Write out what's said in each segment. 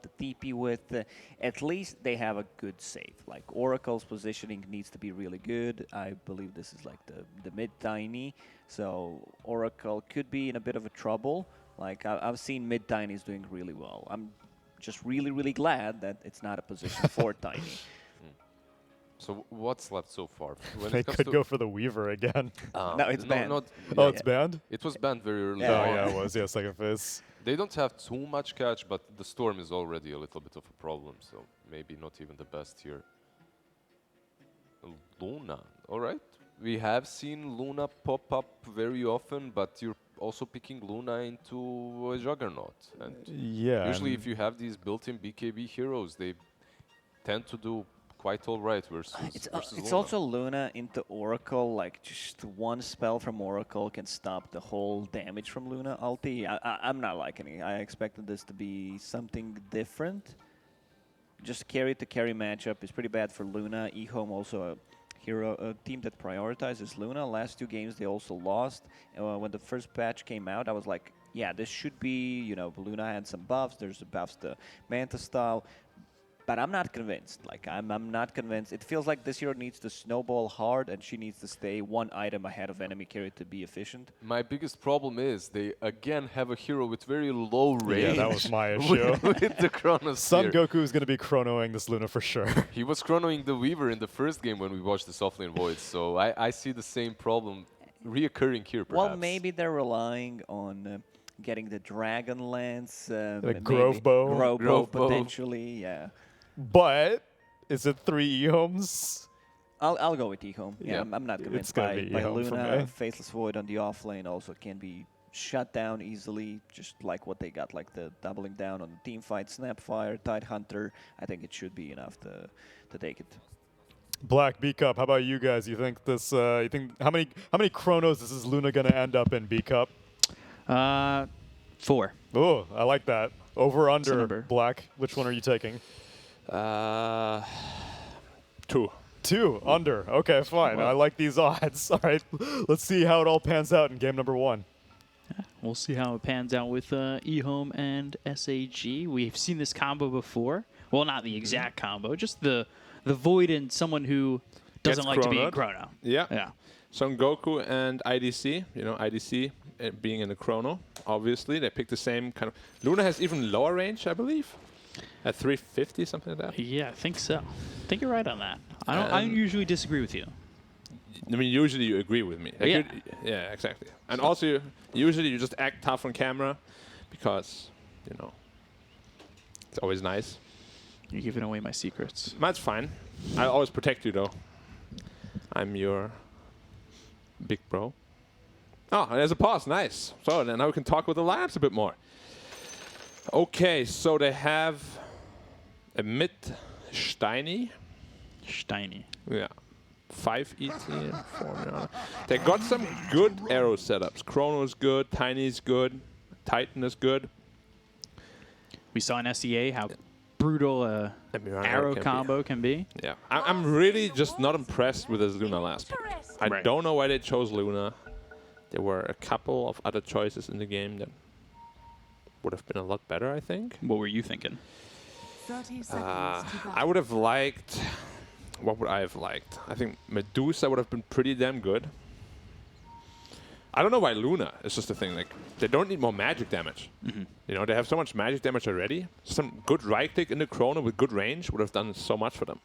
the TP with. At least they have a good save. Like Oracle's positioning needs to be really good. I believe this is like the mid tiny, so Oracle could be in a bit of a trouble. Like I've seen mid tinies doing really well. I'm just really glad that it's not a position for tiny. So what's left so far? When They it comes could to go for the Weaver again. No, it's banned. Not, Oh, yeah, it's banned? It was banned very early Yeah. Oh, on. yeah, it was. Yeah, second phase. They don't have too much catch, but the Storm is already a little bit of a problem, so maybe not even the best here. Luna, all right. We have seen Luna pop up very often, but you're also picking Luna into a Juggernaut. And Yeah. usually if you have these built-in BKB heroes, they tend to do quite all right versus It's Luna. also Luna into Oracle. Like just one spell from Oracle can stop the whole damage from Luna ulti. I'm not liking it. I expected this to be something different. Just carry to carry matchup is pretty bad for Luna. EHOME also a team that prioritizes Luna. Last 2 games they also lost. When the first patch came out, I was like, yeah, this should be, you know, Luna had some buffs. There's the buffs to Manta style. But I'm not convinced. Like, I'm not convinced. It feels like this hero needs to snowball hard, and she needs to stay 1 item ahead of enemy carry to be efficient. My biggest problem is they again have a hero with very low range. Yeah, that was my issue. with the Chronosphere. Son Goku is going to be chronoing this Luna for sure. He was chronoing the Weaver in the first game when we watched the Softlane Voids, so I see the same problem reoccurring here, perhaps. Well, maybe they're relying on getting the Dragon Lance. The Grove Bow. Grove Bow, potentially, yeah. But is it 3 EHOMEs? I'll go with EHOME. Yeah, Yeah. I'm not It's convinced gonna by be EHOME for Luna. me. Faithless Void on the offlane also can be shut down easily, just like what they got, like the doubling down on the team fight, Snapfire, Tidehunter. I think it should be enough to take it. Black B Cup. How about you guys? You think this? You think how many chronos is this Luna gonna end up in B Cup? 4. Oh, I like that. Over under. number. Black. Which one are you taking? 2. 2 under. Okay, fine. I like these odds. All right, let's see how it all pans out in game number 1. We'll see how it pans out with EHOME and SAG. We've seen this combo before. Well, not the exact combo, just the Void and someone who doesn't Gets like to be in chronoed. Chrono. Yeah. Yeah. Son Goku and IDC, you know, IDC being in the Chrono, obviously. They picked the same kind of... Luna has even lower range, I believe. At 350, something like that. Yeah, I think so. I think you're right on that. I don't usually disagree with you. I mean, usually you agree with me. Like Yeah. Yeah, exactly. And also, usually you just act tough on camera because, you know, it's always nice. You're giving away my secrets. That's fine. I always protect you, though. I'm your big bro. Oh, there's a pause. Nice. So then now we can talk with the labs a bit more. Okay, so they have a mid Steiny. Steiny. Yeah. 5 ET, 4 Mirana. They got some good arrow setups. Chrono is good, Tiny is good, Titan is good. We saw in SEA how brutal a Mirana arrow can be. combo can be. Yeah. I'm really just not impressed with this Luna last pick. I Right. don't know why they chose Luna. There were a couple of other choices in the game that would have been a lot better, I think. What were you thinking? 30 seconds to I would have liked... What would I have liked? I think Medusa would have been pretty damn good. I don't know why Luna. It's just the thing. Like, they don't need more magic damage. You know, they have so much magic damage already. Some good right click in the Chrono with good range would have done so much for them.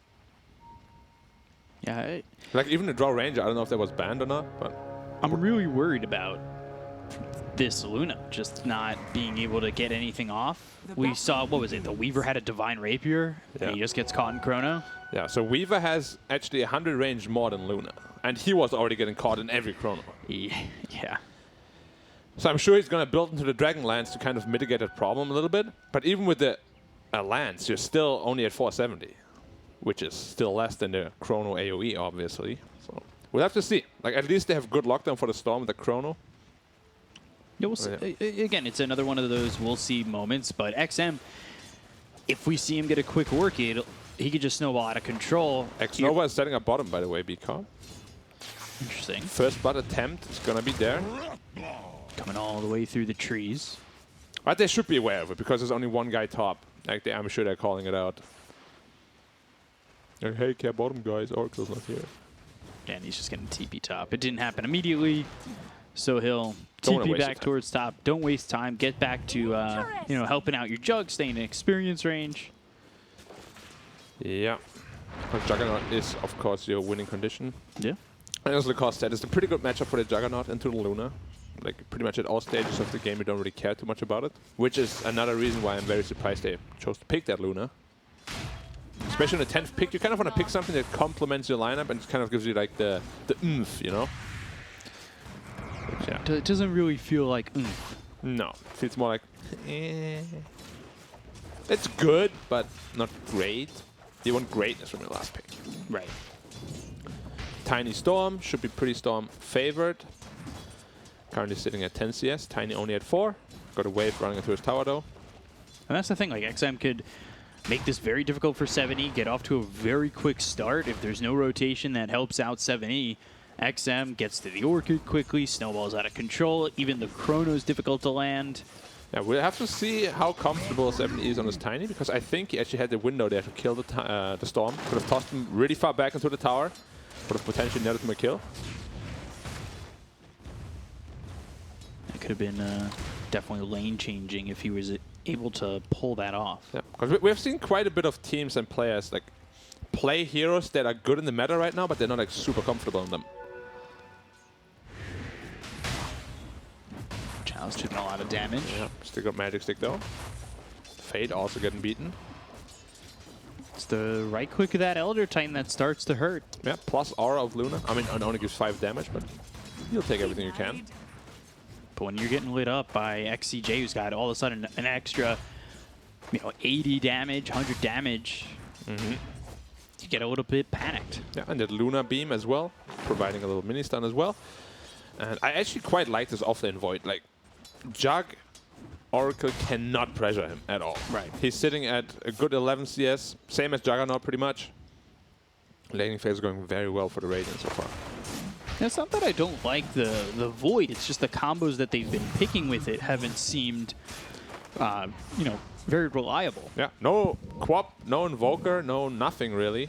Yeah, Like, even the draw range, I don't know if that was banned or not, but... I'm really worried about this Luna just not being able to get anything off. We saw, what was it, the Weaver had a Divine Rapier, and he Yeah. just gets caught in Chrono. Yeah, so Weaver has actually 100 range more than Luna. And he was already getting caught in every Chrono. Yeah. So I'm sure he's going to build into the Dragon Lance to kind of mitigate that problem a little bit. But even with the Lance, you're still only at 470, which is still less than the Chrono AoE, obviously. So we'll have to see. Like, at least they have good lockdown for the Storm with the Chrono. Yeah, we'll see. Again, it's another one of those we'll see moments, but XM, if we see him get a quick Orchid, he could just snowball out of control. X-Nova is setting up bottom, by the way, BCOM. Interesting. First blood attempt is going to be there. Coming all the way through the trees. But they should be aware of it because there's only one guy top. Like I'm sure they're calling it out. Like, hey, care bottom guys, Oracle's not here. And he's just getting TP top. It didn't happen immediately, so he'll Don't wanna TP waste your back time. towards top. Don't waste time. Get back to you know, helping out your Jug, staying in experience range. Yeah. Because Juggernaut is, of course, your winning condition. Yeah. And as Lacoste said, it's a pretty good matchup for the Juggernaut into the Luna. Like, pretty much at all stages of the game, you don't really care too much about it. Which is another reason why I'm very surprised they chose to pick that Luna. Especially in the 10th pick, you kind of want to pick something that complements your lineup and kind of gives you, like, the oomph, you know? Which, yeah. It doesn't really feel like oomph. No. It feels more like, eh. It's good, but not great. You want greatness from your last pick. Right. Tiny Storm should be pretty Storm favored. Currently sitting at 10 CS. Tiny only at 4. Got a wave running into his tower though. And that's the thing, like XM could make this very difficult for 7E, get off to a very quick start. If there's no rotation that helps out 7E, XM gets to the Orchid quickly, snowballs out of control, even the Chrono's difficult to land. Yeah, we'll have to see how comfortable 7E is on his Tiny, because I think he actually had the window there to kill the Storm. Could have tossed him really far back into the tower. Would have potentially netted him a kill. It could have been definitely lane changing if he was able to pull that off. Yeah, because we've seen quite a bit of teams and players like play heroes that are good in the meta right now, but they're not like super comfortable in them. Chow's taking a lot of damage. Yeah, still got Magic Stick though. Fade also getting beaten. It's the right click of that Elder Titan that starts to hurt. Yeah, plus Aura of Luna. I mean, it only gives 5 damage, but you'll take everything you can. But when you're getting lit up by XCJ, who's got all of a sudden an extra, 80 damage, 100 damage, you get a little bit panicked. Yeah, and that Luna Beam as well, providing a little mini stun as well. And I actually quite like this offlane Void. Like, Jug, Oracle cannot pressure him at all. Right. He's sitting at a good 11 CS, same as Juggernaut pretty much. Laning phase is going very well for the Radiant so far. It's not that I don't like the Void, it's just the combos that they've been picking with it haven't seemed, very reliable. Yeah, no Quap, no Invoker, no nothing really.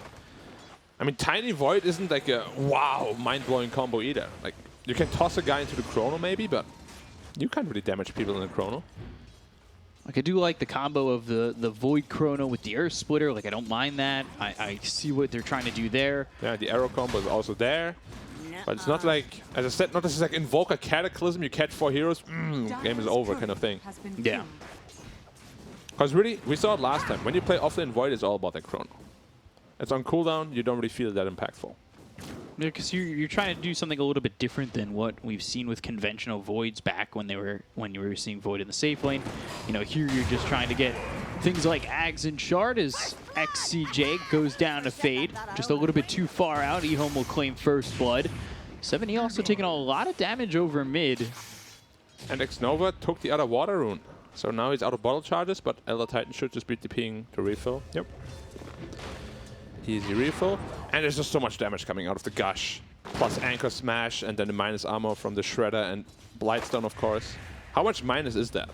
I mean, Tiny Void isn't like a wow, mind-blowing combo either. Like, you can toss a guy into the Chrono maybe, but you can't really damage people in the Chrono. Like, I do like the combo of the Void Chrono with the Earth Splitter. Like, I don't mind that. I see what they're trying to do there. Yeah, the arrow combo is also there. But it's not like, as I said, not this is like Invoker Cataclysm, you catch 4 heroes, game is over kind of thing. Yeah. Because really, we saw it last time. When you play offlane Void, it's all about that Chrono. It's on cooldown, you don't really feel that impactful. Because you're trying to do something a little bit different than what we've seen with conventional Voids back when you were seeing Void in the safe lane. Here you're just trying to get things like Ags and Shard as XCJ goes down to Fade. Just a little bit too far out. EHOME will claim first blood. 7E also taking a lot of damage over mid. And X-Nova took the other water rune. So now he's out of bottle charges, but Elder Titan should just be DPing to refill. Yep. Easy refill. And there's just so much damage coming out of the Gush. Plus Anchor Smash, and then the minus armor from the Shredder and Blightstone, of course. How much minus is that?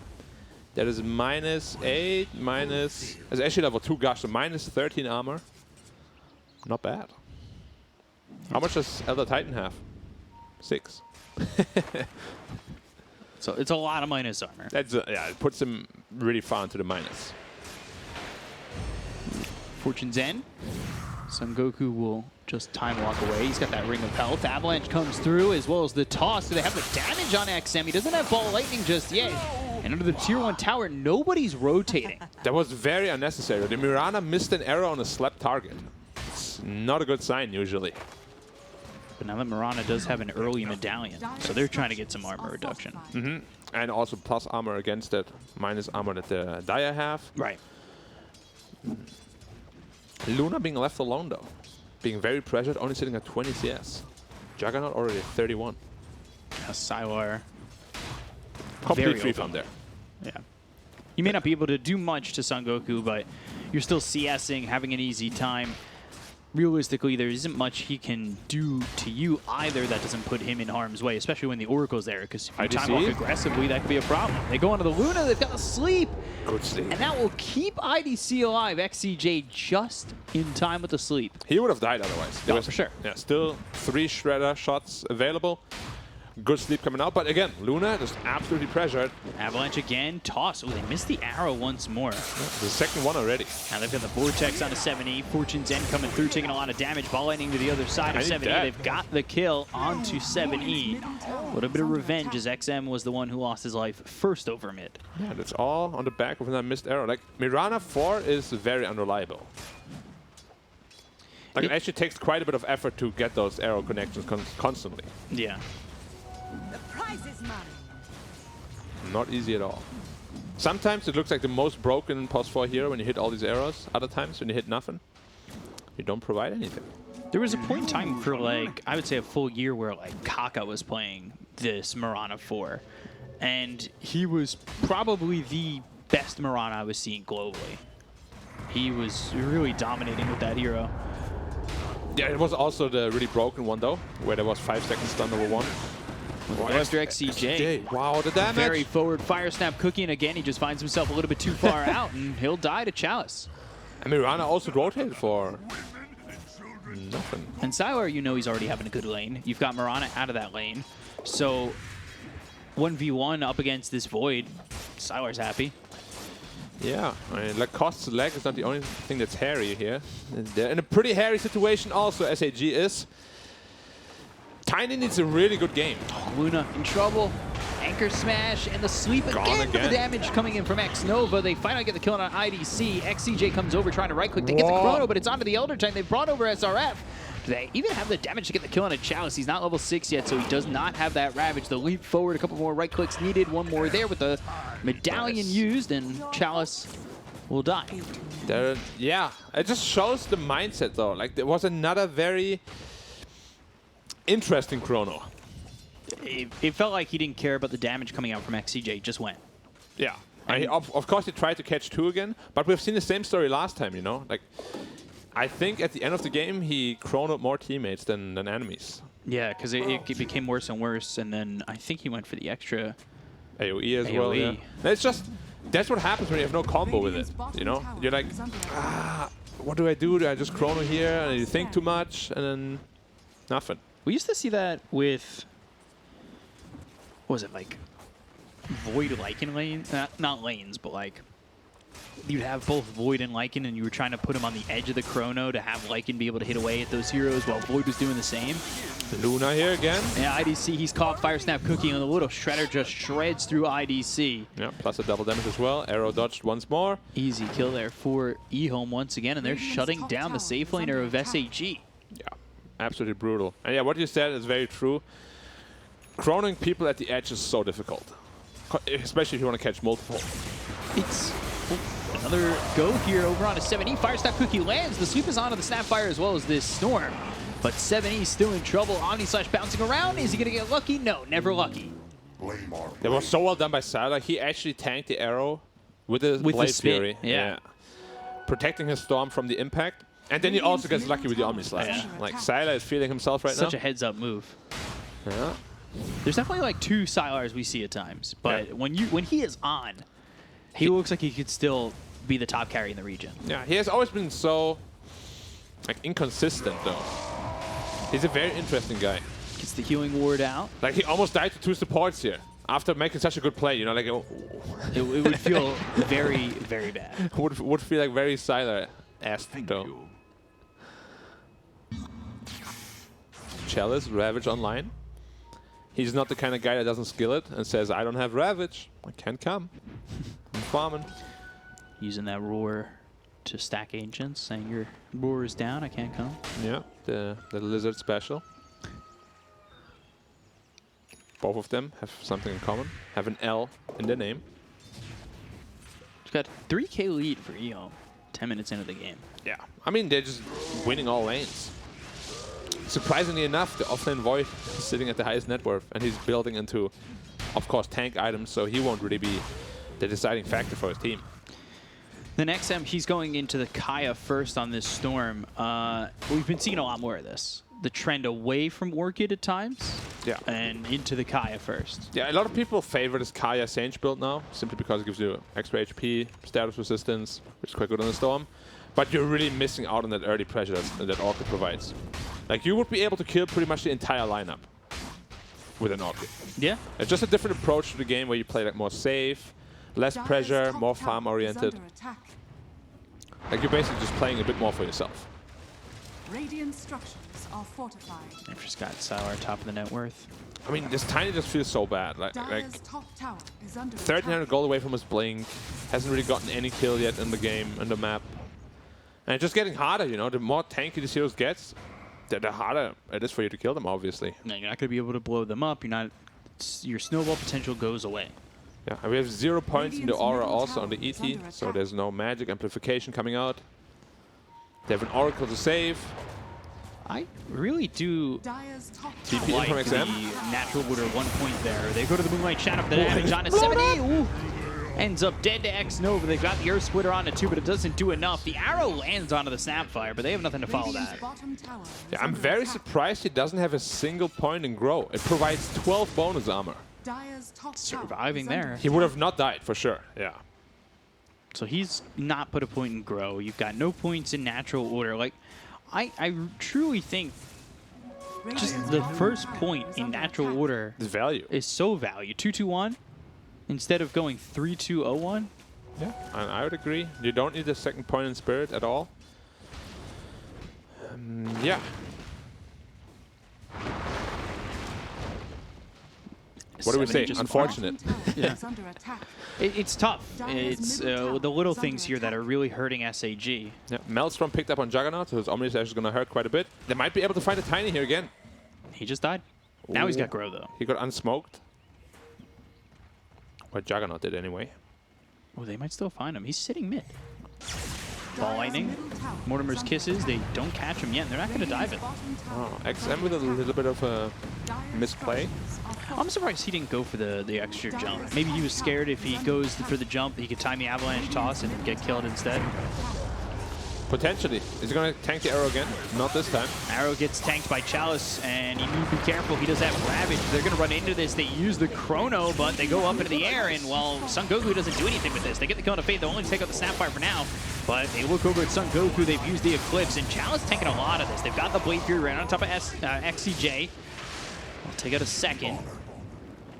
That is -8, minus... It's actually level 2 Gush, so minus 13 armor. Not bad. How much does Elder Titan have? 6. So it's a lot of minus armor. That's yeah, it puts him really far into the minus. Fortune's End. Son Goku will just time walk away. He's got that Ring of Health. Avalanche comes through as well as the toss. Do they have the damage on XM? He doesn't have Ball Lightning just yet. And under the Tier 1 tower, nobody's rotating. That was very unnecessary. The Mirana missed an arrow on a slept target. It's not a good sign usually. But now that Mirana does have an early medallion, so they're trying to get some armor reduction. And also plus armor against that minus armor that the Dire have. Right. Luna being left alone though. Being very pressured, only sitting at 20 CS. Juggernaut already at 31. Sylar. Complete free open. from there. Yeah. You may not be able to do much to Son Goku, but you're still CSing, having an easy time. realistically, there isn't much he can do to you either that doesn't put him in harm's way, especially when the Oracle's there, because if you time off aggressively, that could be a problem. They go onto the Luna, they've got the sleep, Good sleep. and that will keep IDC alive. XCJ just in time with the sleep. He would have died otherwise. There No, was, for sure. Yeah, still 3 Shredder shots available. Good sleep coming out, but again, Luna just absolutely pressured. Avalanche again, toss. Oh, they missed the arrow once more. The second one already. Now they've got the Vortex onto 7E. Fortune's End coming through, taking a lot of damage. Ball lightning to the other side of 7E. They've got the kill onto 7E. A little bit of revenge as XM was the one who lost his life first over mid. Yeah, that's all on the back of that missed arrow. Like, Mirana 4 is very unreliable. Like, it actually takes quite a bit of effort to get those arrow connections constantly. Yeah. The prize is mine. Not easy at all. Sometimes it looks like the most broken pos 4 hero when you hit all these arrows. Other times when you hit nothing, you don't provide anything. There was a point in time for, like, I would say a full year where, like, Kaka was playing this Mirana 4. And he was probably the best Mirana I was seeing globally. He was really dominating with that hero. Yeah, it was also the really broken one, though, where there was 5 seconds stun over 1. After XCJ. Wow, the damage. Very forward fire snap cookie, and again, he just finds himself a little bit too far out, and he'll die to Chalice. And Mirana also rotated for nothing. And Sylar, you know he's already having a good lane. You've got Mirana out of that lane. So 1v1 up against this Void, Sylar's happy. Yeah, I mean, Lacoste's leg is not the only thing that's hairy here. They're in a pretty hairy situation also, SAG is. Tiny needs a really good game. Luna in trouble. Anchor smash and the sleep again. With the damage coming in from X-Nova. They finally get the kill on IDC. XCJ comes over trying to right-click to get the Chrono, but it's onto the Elder Titan. They brought over SRF. Do they even have the damage to get the kill on a Chalice? He's not level 6 yet, so he does not have that Ravage. The leap forward, a couple more right-clicks needed. One more there with the medallion used, and Chalice will die. Yeah, it just shows the mindset, though. Like, there was another very interesting Chrono. It felt like he didn't care about the damage coming out from XCJ. He just went. Yeah. Of course, he tried to catch 2 again, but we've seen the same story last time, you know? Like, I think at the end of the game, he chronoed more teammates than enemies. Yeah, because it became worse and worse, and then I think he went for the extra AoE as well, yeah. It's just, that's what happens when you have no combo with it, you know? You're like, what do I do? Do I just chrono here? And you think too much, and then nothing. We used to see that with, what was it, like, Void Lycan lanes? Not lanes, but like, you'd have both Void and Lycan, and you were trying to put him on the edge of the Chrono to have Lycan be able to hit away at those heroes while Void was doing the same. Luna here again. Yeah, IDC, he's caught Fire Snap Cookie, and the little Shredder just shreds through IDC. Yeah, plus a double damage as well. Arrow dodged once more. Easy kill there for EHOME once again, and they're shutting down the safe laner of SAG. Yeah, absolutely brutal. And yeah, what you said is very true. Chronoing people at the edge is so difficult, especially if you want to catch multiple. It's another go here over on a 7E. Fire Snap Cookie lands. The sweep is onto the Snapfire as well as this Storm. But 7E still in trouble. Omni Slash bouncing around. Is he going to get lucky? No, never lucky. It was so well done by Sylar. He actually tanked the arrow with the Blade Fury. Yeah. Protecting his Storm from the impact. And then he also gets lucky with the Omni Slash. Yeah. Like, Sylar is feeling himself right now. Such a heads-up move. Yeah. There's definitely like 2 Sylars we see at times. But when he is on, he looks like he could still be the top carry in the region. Yeah, he has always been so like inconsistent though. He's a very interesting guy. Gets the healing ward out. Like he almost died to 2 supports here after making such a good play. You know, like It would feel very, very bad. would feel like very Sylar-esque though. Chalice, Ravage online. He's not the kind of guy that doesn't skill it and says, I don't have Ravage. I can't come. I'm farming. Using that roar to stack Ancients, saying your roar is down, I can't come. Yeah, the Lizard special. Both of them have something in common. Have an L in their name. We've got 3K lead for EHOME, 10 minutes into the game. Yeah. I mean, they're just winning all lanes. Surprisingly enough, the offlane Void is sitting at the highest net worth, and he's building into, of course, tank items, so he won't really be the deciding factor for his team. The next time he's going into the Kaya first on this Storm. We've been seeing a lot more of this. The trend away from Orchid at times. Yeah. And into the Kaya first. Yeah, a lot of people favor this Kaya Sage build now, simply because it gives you extra HP, status resistance, which is quite good on the Storm. But you're really missing out on that early pressure that Orchid provides. Like, you would be able to kill pretty much the entire lineup with an Orchid. Yeah. It's just a different approach to the game where you play like more safe, less pressure, more farm oriented. Like, you're basically just playing a bit more for yourself. Radiant structures are fortified. They've just got Sour top of the net worth. I mean, this Tiny just feels so bad. Like Dire's top tower is under 1300 attack. gold away from his Blink. Hasn't really gotten any kill yet in the game, in the map. And it's just getting harder, you know. The more tanky these heroes gets, the harder it is for you to kill them, obviously. No, you're not going to be able to blow them up. You're not. Your snowball potential goes away. Yeah, and we have 0 points in the Radiant's aura middle also on tower the is ET, under so attack. there's no magic amplification coming out. They have an Oracle to save. I really do Dire's top TP tower in like from the XM. natural order 1 point there. They go to the Moonlight Shadow for the damage on a 70. Ooh. Ends up dead to X Nova. They've got the Earth Splitter on it too, but it doesn't do enough. The arrow lands onto the Snapfire, but they have nothing to follow Radiant's that. bottom tower is Yeah, I'm under very attack. surprised he doesn't have a single point in Grow. It provides 12 bonus armor. Dire's top tower Surviving is under there. He would have not died, for sure. Yeah. So he's not put a point in Grow. You've got no points in natural order. Like, I truly think just Radiant's the bottom first tower point is in under natural attack. order This value. is so value. 2-2-1 instead of going 3-2-0-1. Yeah, and I would agree. You don't need a second point in Spirit at all. Yeah. What do we 70 say? just Unfortunate. Bottom tower Yeah. is under attack. It's tough. Dire's It's middle tower the little is things under here that are attack. really hurting SAG. Yeah. Maelstrom picked up on Juggernaut, so his Omni Slash is going to hurt quite a bit. They might be able to find a Tiny here again. He just died. Now he's got Grow, though. He got unsmoked. Or Juggernaut did anyway. Oh, they might still find him. He's sitting mid. Dire's Ball lightning. middle tower Mortimer's is under Kisses, they attack. don't catch him yet, and they're not going to dive Radiant's it. bottom tower Oh, is XM under with a attack. little bit of a Dire's misplay. structures are I'm fortified. surprised he didn't go for the extra jump. Maybe he was scared if he goes for the jump, he could time the avalanche toss and get killed instead. Potentially. Is he going to tank the arrow again? Not this time. Arrow gets tanked by Chalice, and you need to be careful. He does have Ravage. They're going to run into this. They use the Chrono, but they go up into the air, and well, Son Goku doesn't do anything with this. They get the Cone of Fate. They'll only take out the Snapfire for now, but they look over at Son Goku. They've used the Eclipse, and Chalice taking a lot of this. They've got the Blade Fury right on top of XCJ. I'll take out a second.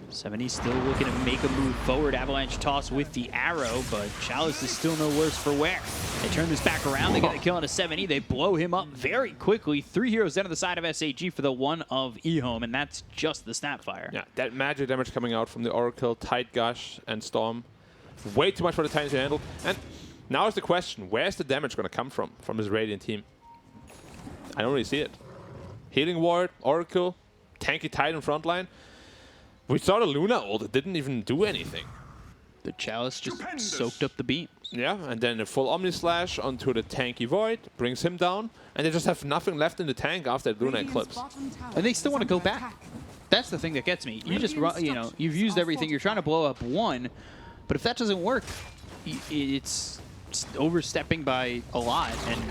70 still looking to make a move forward. Avalanche toss with the arrow, but Chalice is still no worse for wear. They turn this back around. They get the kill on a 70. They blow him up very quickly. 3 heroes down to the side of SAG for the one of EHOME, and that's just the Snapfire. Yeah, that magic damage coming out from the Oracle, Tide Gush, and Storm. Way too much for the Titans to handle. And now is the question, where's the damage going to come from this Radiant team? I don't really see it. Healing Ward, Oracle, tanky Titan frontline. We saw the Luna ult, it didn't even do anything. The Chalice just soaked up the beam. Yeah, and then a full Omni Slash onto the tanky Void, brings him down, and they just have nothing left in the tank after that Luna Radiant's Eclipse. bottom tower And they still is want to go under back. attack. That's the thing that gets me. You just run, you know, you've used everything. You're trying to blow up one, but if that doesn't work, it's overstepping by a lot, and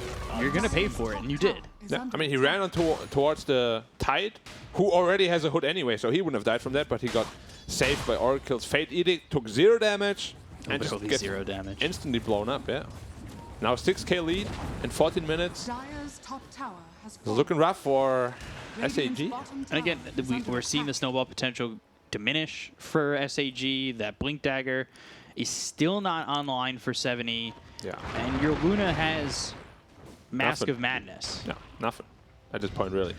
you're going to pay for it, and you did. Yeah, I mean, he ran on towards the Tide, who already has a hood anyway, so he wouldn't have died from that, but he got saved by Oracle's Fate Edict, took 0 damage, and But just only gets 0 damage. instantly blown up, yeah. Now 6k lead in 14 minutes. Dire's top tower has fallen. Looking rough for Radiant's SAG. bottom And tower again, is under we're seeing the attack. snowball potential diminish for SAG. That Blink Dagger is still not online for 70. Yeah, And your Luna has Mask Nothing. of Madness. no, nothing at this point, really.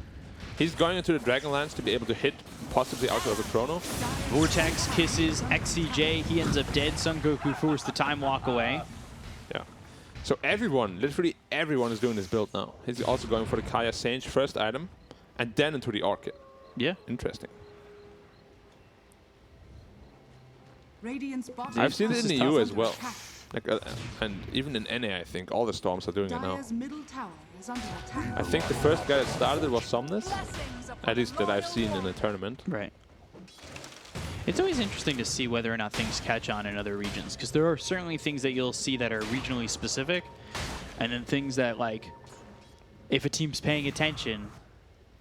He's going into the Dragonlance to be able to hit possibly out of a Chrono. Vortex kisses XCJ. He ends up dead. Son Goku forced the time walk away. Yeah. So everyone, literally everyone is doing this build now. He's also going for the Kaya Sage first item, and then into the Orchid. Yeah. Interesting. Radiant's bottom I've seen tower it in is the EU as under well. attack. Like, and even in NA, I think all the Storms are doing it now. Dire's middle tower is under attack. I think the first guy that started it was Somnus, at least that I've seen in the tournament. Right. It's always interesting to see whether or not things catch on in other regions, because there are certainly things that you'll see that are regionally specific, and then things that, like, if a team's paying attention,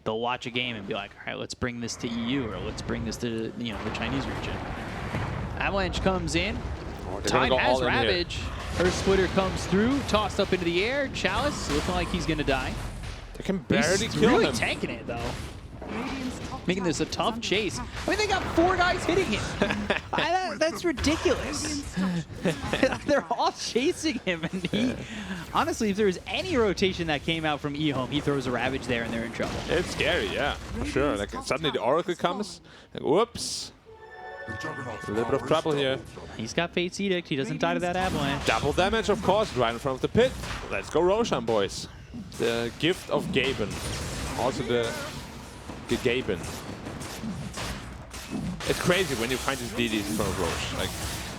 they'll watch a game and be like, all right, let's bring this to EU, or let's bring this to, you know, the Chinese region. Avalanche comes in. They're gonna Time go has all in here. Ravage. Earth Splitter comes through, tossed up into the air. Chalice looking like he's going to die. They can barely He's kill really him. tanking it, though. Radiant's top Making this a tower is tough under chase. attack. I mean, they got 4 guys hitting him. That's ridiculous. They're all chasing him, and he, honestly, if there was any rotation that came out from EHOME, he throws a Ravage there, and they're in trouble. It's scary, yeah, for sure. Like suddenly the Oracle comes, like, whoops. A little bit of trouble here. He's got Fate's Edict. He doesn't die to that Avalanche. Double damage, of course, right in front of the pit. Let's go Roshan, boys. The gift of Gaben. Also the Gaben. It's crazy when you find these DDs in front of Rosh. Like,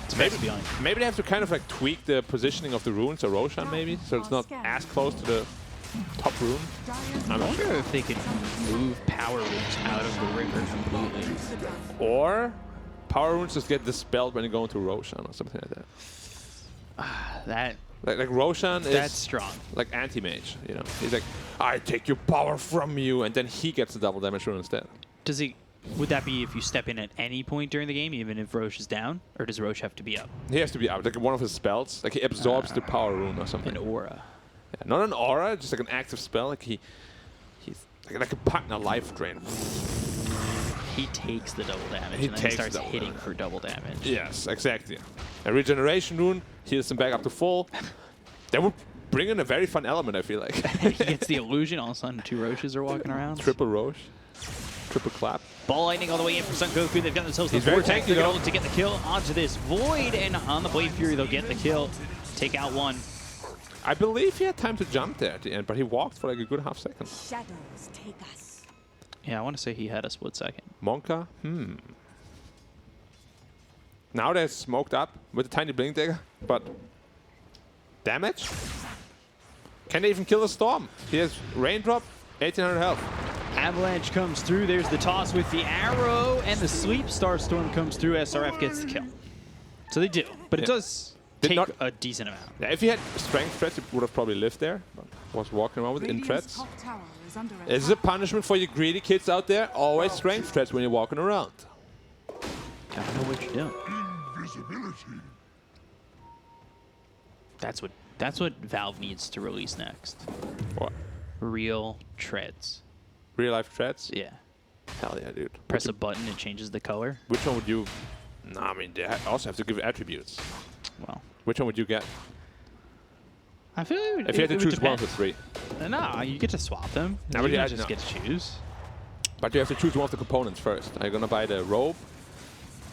It's best to be honest. maybe they have to kind of like tweak the positioning of the runes or Roshan, maybe, so it's not as close to the top rune. Dire's I'm I not wonder sure. if they can move power roots out of the river completely. Or power runes just get dispelled when you go into Roshan or something like that. Like Roshan That's is strong. like anti-mage, you know. He's like, I take your power from you, and then he gets the double damage rune instead. Does he? Would that be if you step in at any point during the game, even if Roche is down, or does Roche have to be up? He has to be out. Like one of his spells, like he absorbs the power rune or something. An aura. Yeah, not an aura, just like an active spell. Like he's like a partner life drain. He takes the double damage He and then takes he starts double hitting damage. for double damage. Yes, exactly. A regeneration rune heals him back up to full. That would bring in a very fun element, I feel like. He gets the illusion, all of a sudden 2 Roches are walking around. Triple Roche. Triple clap. Ball lightning all the way in for Sun Goku. They've got themselves the He's very vortex. tanky, They're though. going to get the kill onto this Void, and on the Blade Fury, they'll get the kill. Take out 1. I believe he had time to jump there at the end, but he walked for like a good half second. shadows take us. Yeah, I want to say he had a split second. Monka? Now they're smoked up with a tiny blink dagger, but damage? Can they even kill the Storm? He has Raindrop, 1800 health. Avalanche comes through. There's the toss with the arrow, and the Sleep Starstorm comes through. SRF gets the kill. So they do, but it Yeah. does Did take not- a decent amount. Yeah, if he had strength threats, he would have probably lived there, but was walking around with in Radiant's threats. top tower is under This is a attack. punishment for you greedy kids out there. Always strength threats when you're walking around. Gotta know what you're doing. That's what Valve needs to release next. What? Real treads. Real life threats? Yeah. Hell yeah, dude. Press a button, it changes the color. Which one would you... No, I mean, they also have to give attributes. Well, Which one would you get? I feel it would, If you had to it would choose one of the depend. 3. No, you get to swap them. No, You but don't yeah, just no. get to choose. But you have to choose one of the components first. Are you going to buy the robe,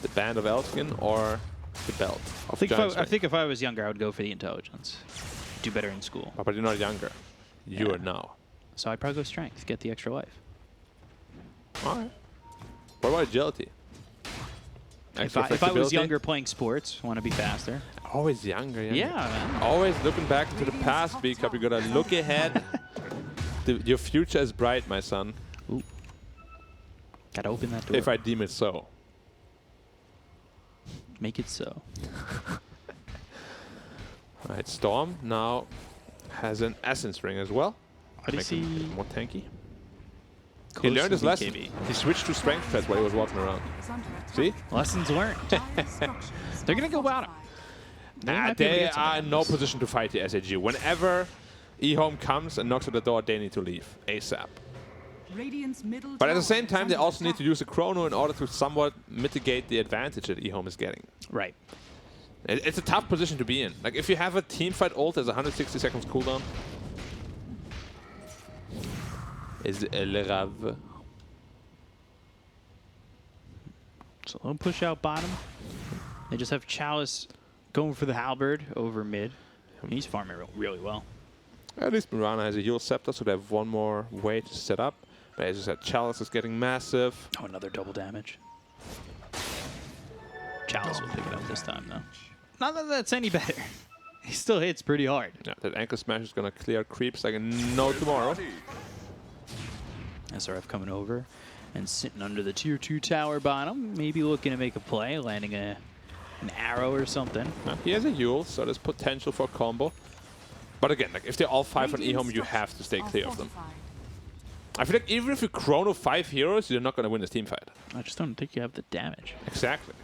the band of Elfskin, or the belt of Giant I Strength? think if I was younger, I would go for the intelligence. Do better in school. But you're not younger. You Yeah. are now. So I'd probably go strength, get the extra life. All right. What about agility? If Extra I was flexibility? younger playing sports, want to be faster. Always younger, Yeah, man. Always looking back into the past, B-Cup. You gotta look ahead. Your future is bright, my son. Gotta open that door. If I deem it so. Make it so. All right, Storm now has an Essence Ring as well. How does Making he him more tanky. close He learned to his lesson. BKB? He switched to strength threats while he was walking around. Is under attack. See? Lessons learned. Dire structures They're gonna are go out. fortified. They might be able to They get some are in no items. position to fight the SAG. Whenever EHOME comes and knocks at the door, they need to leave ASAP. Radiant's middle But at the tower same is time, they under also need to attack. use a chrono in order to somewhat mitigate the advantage that EHOME is getting. Right. It's a tough position to be in. Like, if you have a team fight ult, there's 160 seconds cooldown. Is le rave. So they'll push out bottom. They just have Chalice going for the halberd over mid. He's farming really well. At least Mirana has a heal scepter, so they have one more way to set up. But as I said, Chalice is getting massive. Oh, another double damage. Chalice will pick it up this time, though. Not that that's any better. He still hits pretty hard. Yeah, that ankle smash is gonna clear creeps like no tomorrow. SRF coming over. And sitting under the tier 2 tower bottom, maybe looking to make a play, landing an arrow or something. He has a Yule, so there's potential for a combo. But again, like if they're all 5 on EHOME, you have to stay clear of them. I feel like even if you chrono 5 heroes, you're not going to win this team fight. I just don't think you have the damage. Exactly.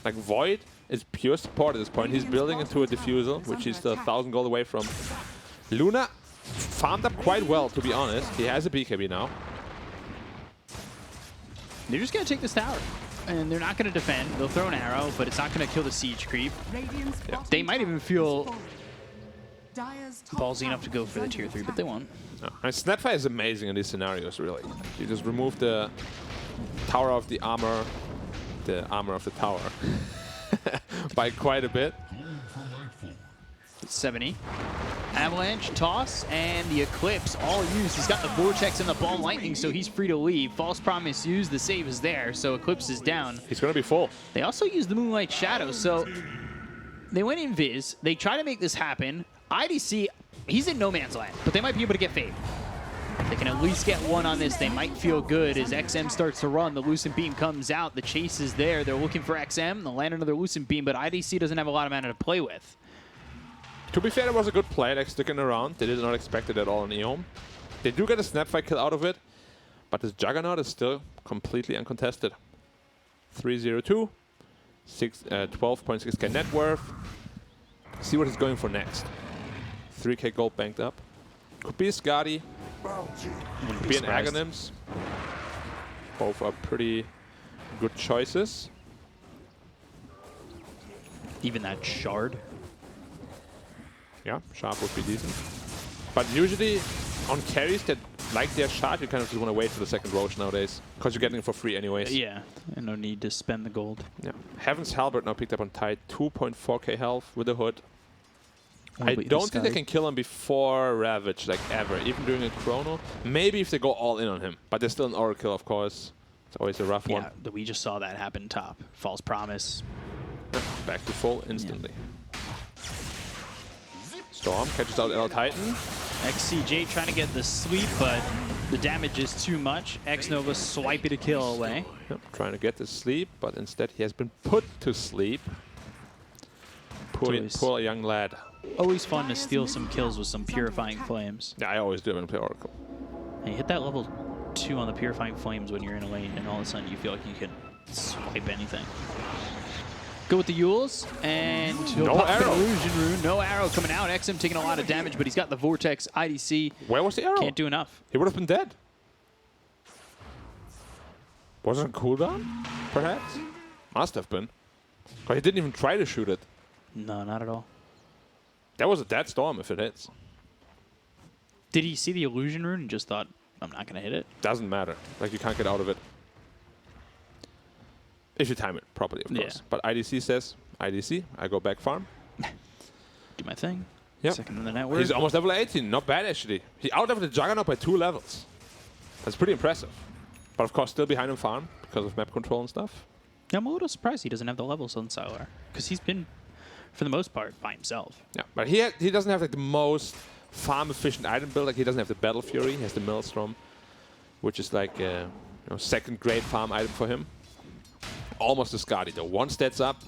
Like Void is pure support at this point. He's building into a diffusal, which he's still 1,000 gold away from. Luna farmed up quite well, to be honest. He has a BKB now. They're just going to take this tower. And they're not going to defend. They'll throw an arrow, but it's not going to kill the siege creep. They might even feel ballsy enough to go for the tier 3, but they won't. No. And Snapfire is amazing in these scenarios, really. You just remove the tower of the armor of the tower, by quite a bit. 70. Avalanche, Toss, and the Eclipse all used. He's got the Vortex and the Ball Lightning, so he's free to leave. False Promise used, the save is there, so Eclipse is down. He's going to be full. They also used the Moonlight Shadow, so they went Invis. They try to make this happen. IDC, he's in no man's land, but they might be able to get Fade. They can at least get one on this. They might feel good as XM starts to run. The Lucent Beam comes out. The chase is there. They're looking for XM. They'll land another Lucent Beam, but IDC doesn't have a lot of mana to play with. To be fair, it was a good play, like sticking around. They did not expect it at all in EHOME. They do get a Snapfire kill out of it, but this Juggernaut is still completely uncontested. 302, 12.6k net worth. See what he's going for next. 3k gold banked up. Could be a Skadi. Could be an Aghanim's. Both are pretty good choices. Even that Shard. Yeah, Sharp would be decent. But usually on carries that like their Shard, you kind of just want to wait for the second Roche nowadays. Because you're getting it for free anyways. Yeah, and no need to spend the gold. Yeah. Heaven's Halberd now picked up on Tide. 2.4k health with the hood. I don't think they can kill him before Ravage, like ever, even during a chrono. Maybe if they go all in on him. But there's still an Oracle, of course. It's always a rough one. Yeah, we just saw that happen top. False Promise. Back to full instantly. Storm catches out L Titan. XCJ trying to get the sleep, but the damage is too much. X-Nova swiping a kill away. Yep, trying to get the sleep, but instead he has been put to sleep. Poor young lad. Always fun to steal some kills with some Purifying Flames. Yeah, I always do when I play Oracle. And you hit that level 2 on the Purifying Flames when you're in a lane, and all of a sudden you feel like you can swipe anything. Go with the Yules, and no arrow. Illusion Rune. No arrow coming out. XM taking a lot of damage, but he's got the Vortex. IDC Where was the arrow? can't do enough. He would have been dead. Was it on cooldown, perhaps? Must have been. But he didn't even try to shoot it. No, not at all. That was a dead Storm if it hits. Did he see the Illusion Rune and just thought, I'm not going to hit it? Doesn't matter. Like, you can't get out of it. If you time it properly, of course. But IDC says, IDC, I go back farm. Do my thing. Yep. Second in the network. He's almost level 18. Not bad, actually. He out-leveled the Juggernaut by 2 levels. That's pretty impressive. But, of course, still behind him farm because of map control and stuff. Yeah, I'm a little surprised he doesn't have the levels on Sylar. Because he's been, for the most part, by himself. Yeah, but he doesn't have like the most farm-efficient item build. Like, he doesn't have the Battle Fury. He has the Maelstrom, which is like a second-grade farm item for him. Almost a Skadi, though. 1 stats up.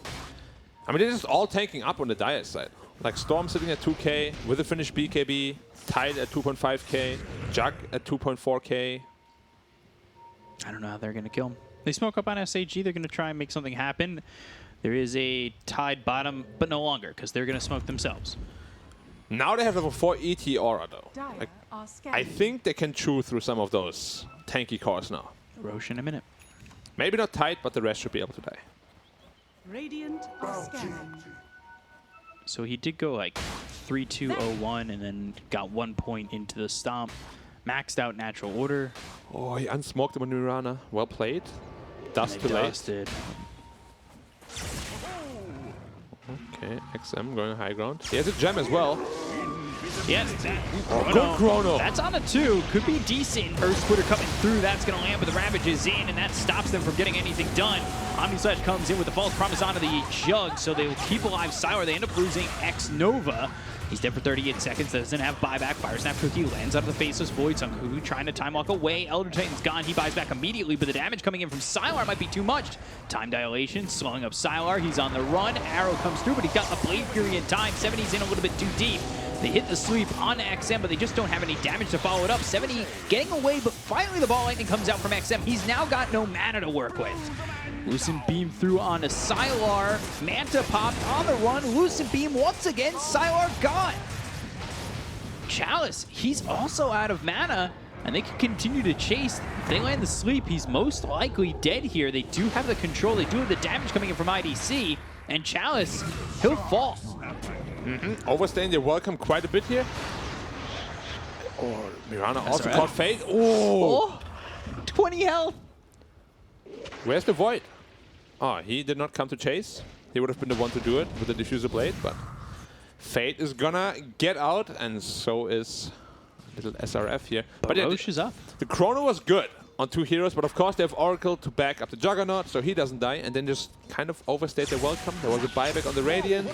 I mean, they're just all tanking up on the Dire side. Like, Storm sitting at 2k with a finished BKB, Tide at 2.5k, Jug at 2.4k. I don't know how they're going to kill him. They smoke up on SAG. They're going to try and make something happen. There is a Tide bottom, but no longer, because they're going to smoke themselves. Now they have level 4 ET Aura, though. Dire Like, are I scanning. think they can chew through some of those tanky cores now. Roche in a minute. Maybe not Tide, but the rest should be able to die. Radiant are scanning. So he did go like 3-2-0-1 and then got 1 point into the stomp. Maxed out natural order. Oh, he unsmoked him on Mirana. Well played. Dust They to late. dusted. Okay, XM going high ground. He has a gem as well. Yes. Good chrono. That's on a 2. Could be decent. Earth Splitter coming through. That's going to land, but the Ravage is in, and that stops them from getting anything done. Omnisledge comes in with the False Promise onto the Jug, so they will keep alive Sylar. They end up losing X-Nova. He's dead for 38 seconds, doesn't have buyback. Fire Snap Cookie lands out of the faceless void. Sunku trying to time walk away. Elder Titan's gone. He buys back immediately, but the damage coming in from Sylar might be too much. Time dilation, slowing up Sylar. He's on the run. Arrow comes through, but he's got the Blade Fury in time. 70's in a little bit too deep. They hit the sleep on XM, but they just don't have any damage to follow it up. 70 getting away, but finally the ball lightning comes out from XM. He's now got no mana to work with. Lucent Beam through onto Sylar. Manta popped on the run. Lucent Beam once again. Sylar gone. Chalice, he's also out of mana, and they can continue to chase. If they land the sleep, he's most likely dead here. They do have the control. They do have the damage coming in from IDC, and Chalice, he'll fall. Overstaying their welcome quite a bit here. Oh, Mirana also right. caught Fate. Oh, 20 health. where's the Void? Oh, he did not come to chase. He would have been the one to do it with the Diffuser Blade, but Fate is gonna get out, and so is little SRF here. But yeah, Roche is up. the Chrono was good on 2 heroes, but of course they have Oracle to back up the Juggernaut, so he doesn't die, and then just kind of overstayed their welcome. There was a buyback on the Radiant.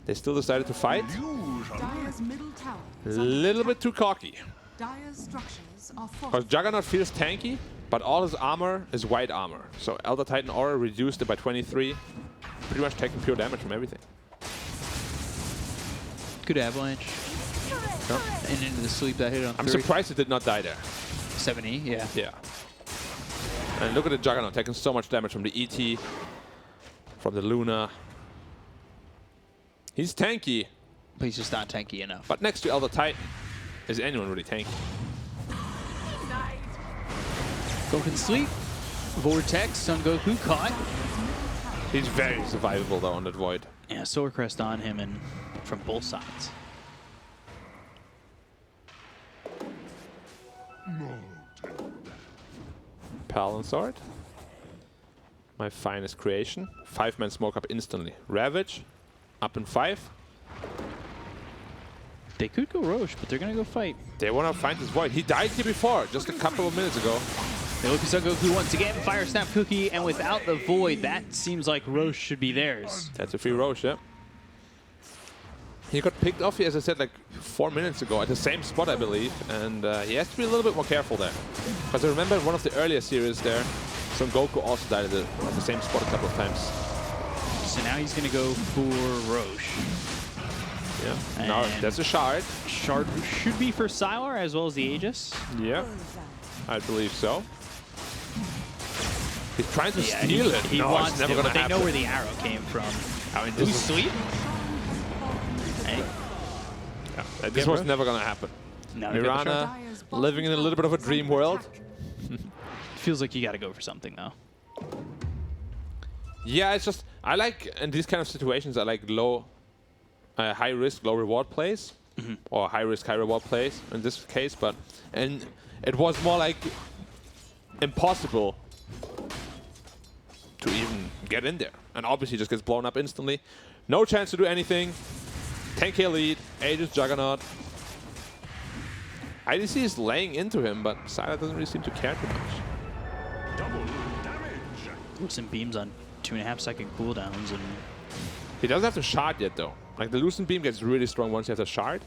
They still decided to fight. Dire's middle tower A is under little attack. bit too cocky. Dire's structures are Because fortified. Juggernaut feels tanky, but all his armor is white armor. So Elder Titan Aura reduced it by 23. Pretty much taking pure damage from everything. Good avalanche. And into the sleep that hit on I'm 30. surprised it did not die there. 70, yeah. Yeah. And look at the Juggernaut taking so much damage from the ET, from the Luna. He's tanky, But he's just not tanky enough. but next to Elder Titan, is anyone really tanky? Goku sleep. Vortex, Sun Goku caught. He's very survivable though on that Void. Yeah, Solar Crest on him and from both sides. Paladin Sword. My finest creation. 5-man smoke up instantly. Ravage, up in 5. They could go Roche, but they're gonna go fight. They want to find this Void. He died here before, just a couple of minutes ago. They look at Sun Goku once again, Fire Snap Cookie, and without the Void, that seems like Roche should be theirs. That's a free Roche, yeah. He got picked off here, as I said, like 4 minutes ago at the same spot, I believe. And he has to be a little bit more careful there. Because I remember in one of the earlier series there, Son Goku also died at the same spot a couple of times. So now he's gonna go for Roche. Yeah. Now And- that's a shard. Shard should be for Sylar as well as the Aegis. Yeah. I believe so. He's trying to Yeah, steal it. He No, wants it's never to, gonna but they happen. know where the arrow came from. I mean, Do we this, sleep? Hey, this Yeah, was bro. never gonna happen. no, you got the shard. Mirana Dire's bottom living in a little bit of a tower is dream under world. attack. Feels like you gotta go for something though. Yeah, it's just, I like, in these kind of situations, I like low, high risk, low reward plays. Or high risk, high reward plays in this case, and it was more like impossible to even get in there. And obviously just gets blown up instantly. No chance to do anything. 10k lead, Aegis Juggernaut. IDC is laying into him, but Sylar doesn't really seem to care too much. Lucent Beams on 2.5 second cooldowns, and He doesn't have the shard yet, though. Like, the Lucent Beam gets really strong once you have the shard.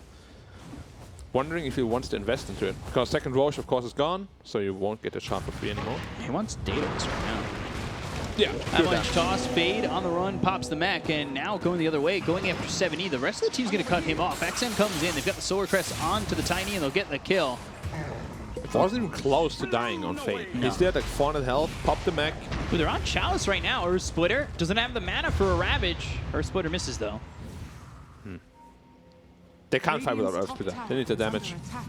Wondering if he wants to invest into it. Because second Roche, of course, is gone, so you won't get the shard for free anymore. he wants Daedalus right now. Yeah, Avalanche toss, Fade on the run, pops the mech, and now going the other way, going after 7E. The rest of the team's going to cut him off. XM comes in, they've got the Solar Crest onto the Tiny, and they'll get the kill. Wasn't even close to dying on Fate. He's there at like 400 health, popped the mech. Ooh, they're on Chalice right now. Earth Splitter doesn't have the mana for a Ravage. Earth Splitter misses, though. They can't fight without Radiant's Earth top Splitter. tower They need the is under damage. attack.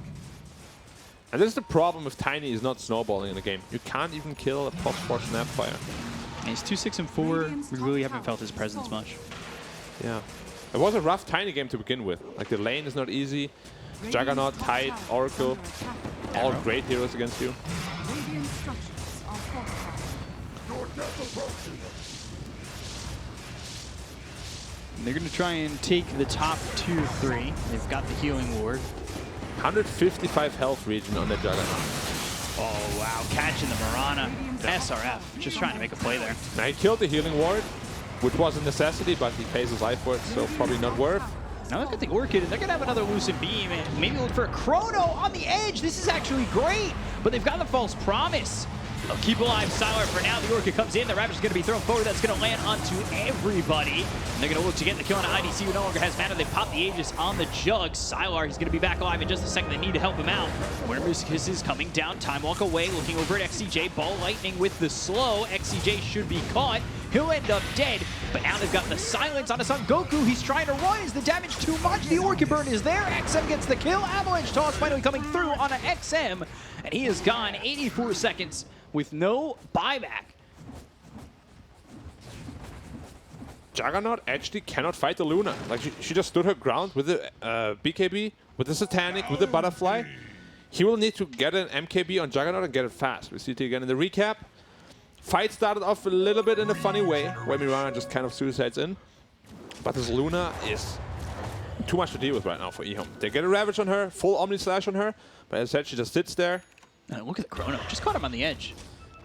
And this is the problem if Tiny is not snowballing in the game. You can't even kill a +4 Snapfire. And he's 2, 6, and 4. We really haven't felt his presence much. Yeah. It was a rough Tiny game to begin with. Like, the lane is not easy. Juggernaut, Radiant's top Tide, tower is Oracle, under attack. all great heroes against you. Radiant structures are fortified. They're going to try and take the top 2 or 3. They've got the Healing Ward. 155 health region on the Juggernaut. Oh, wow. Catching the Mirana. SRF. Just trying to make a play there. Now he killed the healing ward, which was a necessity, but he pays his life for it, so probably not worth. Now look at the Orchid, and they're going to have another Lucent Beam, and maybe look for a Chrono on the edge. This is actually great, but they've got the False Promise. They'll keep alive Sylar for now. The Orchid comes in. The Ravage is going to be thrown forward. That's going to land onto everybody. And they're going to look to get the kill on IDC, who no longer has mana. They pop the Aegis on the Jug. Sylar, he's going to be back alive in just a second. They need to help him out. Winter's is coming down. Time Walk away, looking over at XCJ. Ball Lightning with the slow. XCJ should be caught. He'll end up dead, but now they've got the silence on Son Goku. He's trying to run. Is the damage too much? The Orchid Burn is there. XM gets the kill. Avalanche Toss finally coming through on an XM, and he is gone 84 seconds with no buyback. Juggernaut actually cannot fight the Luna. Like, she just stood her ground with the BKB, with the Satanic, with the Butterfly. He will need to get an MKB on Juggernaut and get it fast. We see it again in the recap. Fight started off a little bit in a funny way, where Mirana just kind of suicides in. But this Luna is too much to deal with right now for EHOME. They get a Ravage on her, full Omni Slash on her, but as I said, she just sits there. And look at the Chrono. Just caught him on the edge.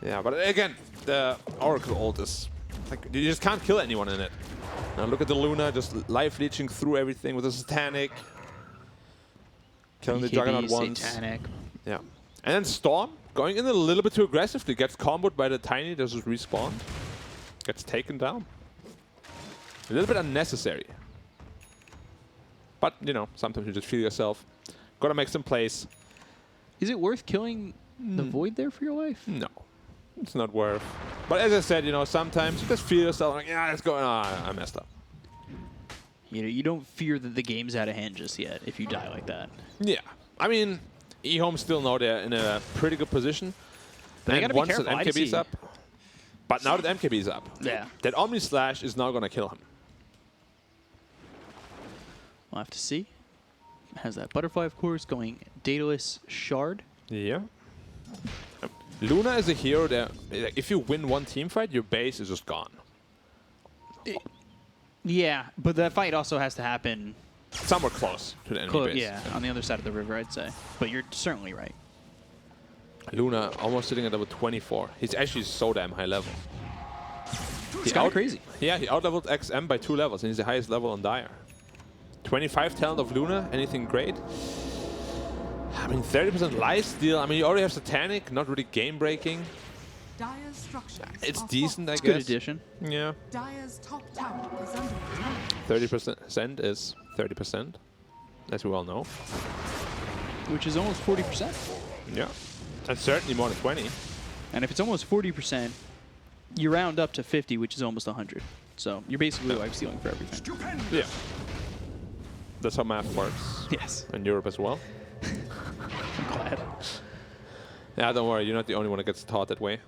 Yeah, but again, the Oracle ult is like, you just can't kill anyone in it. Now look at the Luna just life leeching through everything with the Satanic. Killing the Juggernaut once. Satanic. Yeah. And then Storm going in a little bit too aggressively. Gets comboed by the Tiny, does just respawn. Gets taken down. A little bit unnecessary. But, you know, sometimes you just feel yourself. Gotta make some plays. Is it worth killing the Void there for your life? No. It's not worth. But as I said, you know, sometimes you just feel yourself like, yeah, it's going on. I messed up. You know, you don't fear that the game's out of hand just yet if you die like that. Yeah. I mean, EHOME still know they're in a pretty good position. But they and gotta be once careful. that MKB's IDC. up. But now that MKB's up, Yeah. that Omni Slash is now gonna kill him. We'll have to see. Has that Butterfly, of course, going Daedalus Shard. Yeah. Luna is a hero that, like, if you win one team fight, your base is just gone. Yeah, but that fight also has to happen Somewhere close to the enemy base. yeah, on the other side of the river, I'd say. But you're certainly right. Luna almost sitting at level 24. He's actually so damn high level. It's kind of crazy. Yeah, he outleveled XM by 2 levels, and he's the highest level on Dire. 25 talent of Luna, anything great? I mean, 30% lifesteal. I mean, you already have Satanic, not really game-breaking. Dire's structures It's are decent, I fortified. guess. Good addition. Yeah. Dire's top tower is under attack. 30% is 30%, as we all know. Which is almost 40%. Yeah. And certainly more than 20. And if it's almost 40%, you round up to 50, which is almost 100. So you're basically life stealing for everything. Yeah. That's how math works. Yes. In Europe as well. I'm glad. Yeah, don't worry, you're not the only one that gets taught that way.